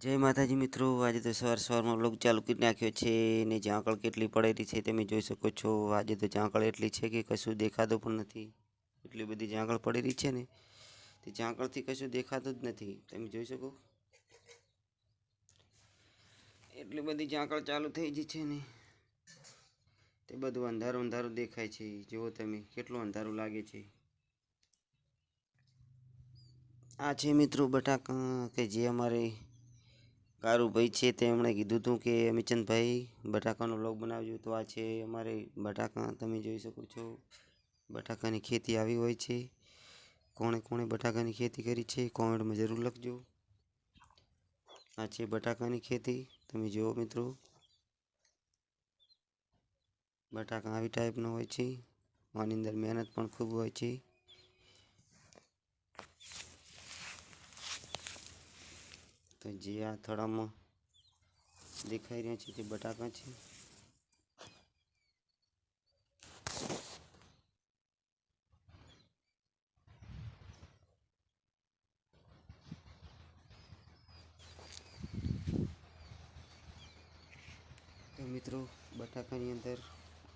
જય માતાજી મિત્રો, આજે તો સવારમાં વ્લોગ ચાલુ કરી નાખ્યો છે ને ઝાંકળ કેટલી પડેલી છે તમે જોઈ શકો છો। આજે તો ઝાંકળ એટલી છે કે કશું દેખાતું પણ નથી, એટલી બધી ઝાંકળ પડેલી છે ને તે ઝાંકળથી કશું દેખાતું જ નથી। તમે જોઈ શકો એટલી બધી ઝાંકળ ચાલુ થઈ ગઈ છે ને તે બધું અંધારું અંધારું દેખાય છે। જુઓ તમે કેટલું અંધારું લાગે છે। આ છે મિત્રો બટાકા કે જે અમારે કારુભાઈ છે તેમણે કીધું હતું કે અમિચંદભાઈ બટાકાનો વ્લોગ બનાવજો, તો આ છે અમારે બટાકા। તમે જોઈ શકો છો બટાકાની ખેતી આવી હોય છે। કોણે કોણે બટાકાની ખેતી કરી છે કોમેન્ટમાં જરૂર લખજો। આ છે બટાકાની ખેતી, તમે જુઓ મિત્રો બટાકા આવી ટાઈપનો હોય છે, આની અંદર મહેનત પણ ખૂબ હોય છે। તો જે આ થોડામાં દેખાઈ રહ્યા છે તે બટાકા છે। તો મિત્રો બટાકાની અંદર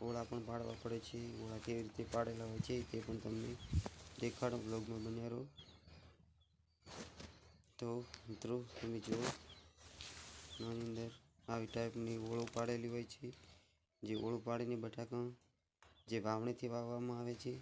ઓળા પણ પાડવા પડે છે, ઓળા કેવી રીતે પાડેલા હોય છે તે પણ તમને દેખાડો, બ્લોગમાં બન્યા રહો। તો મિત્રો તમે જુઓ આની અંદર આવી ટાઈપની ઓળો પાડેલી હોય છે, જે ઓળું પાડીને બટાકા જે વાવણીથી વાવવામાં આવે છે।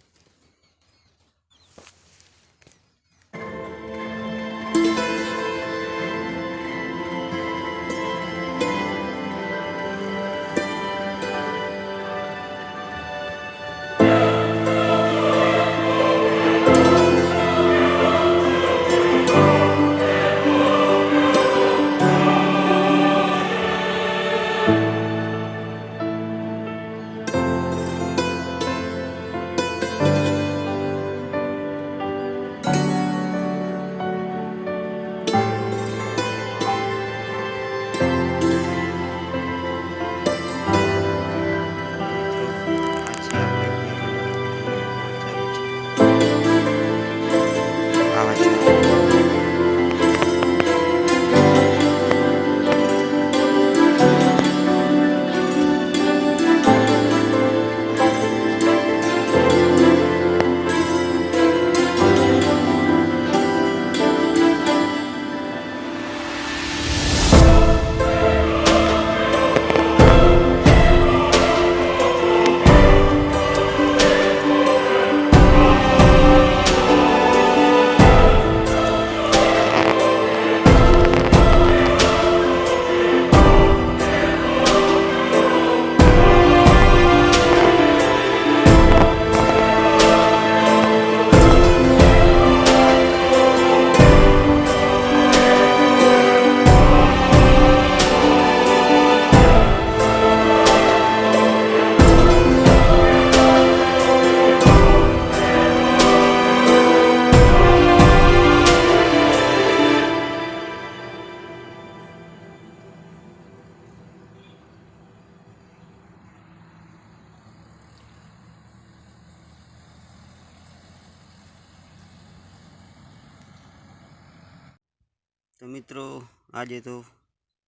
તો મિત્રો આજે તો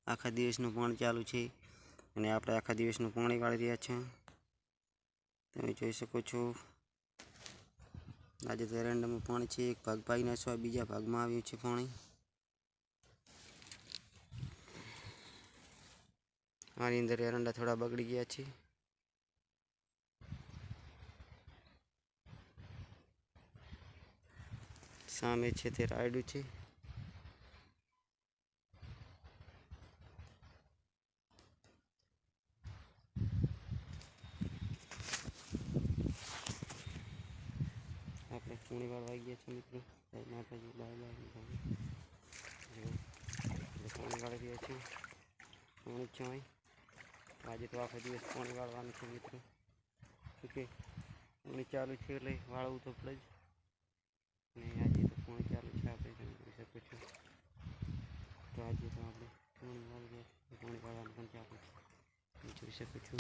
આખા દિવસનું પાણી ચાલુ છે અને આપણે આખા દિવસનું પાણી વાળી રહ્યા છીએ। તમે જોઈ શકો છો આજે તો એરંડામાં પાણી છે, એક ભાગ પાઈ નાખવા બીજા ભાગમાં આવ્યું છે પાણી। આની અંદર એરંડા થોડા બગડી ગયા છે। સામે છે તે રાયડું છે। આપણે પૂણી વાળવા ગયા છે મિત્રો, માતાજી બાય બાય પાણી વાળી રહ્યા છીએ। પાણી છે આજે તો આખો દિવસ પાણી વાળવાનું છે મિત્રો, ઓકે પાણી ચાલુ છે એટલે વાળવું તો પડે જ, અને આજે તો પાણી ચાલુ છે આપણે તમે જોઈ શકો છો। તો આજે તો આપણે પાણી વાળી રહ્યા છીએ, પાણી વાળવાનું પણ ચાલુ છે, તમે જોઈ શકો છો।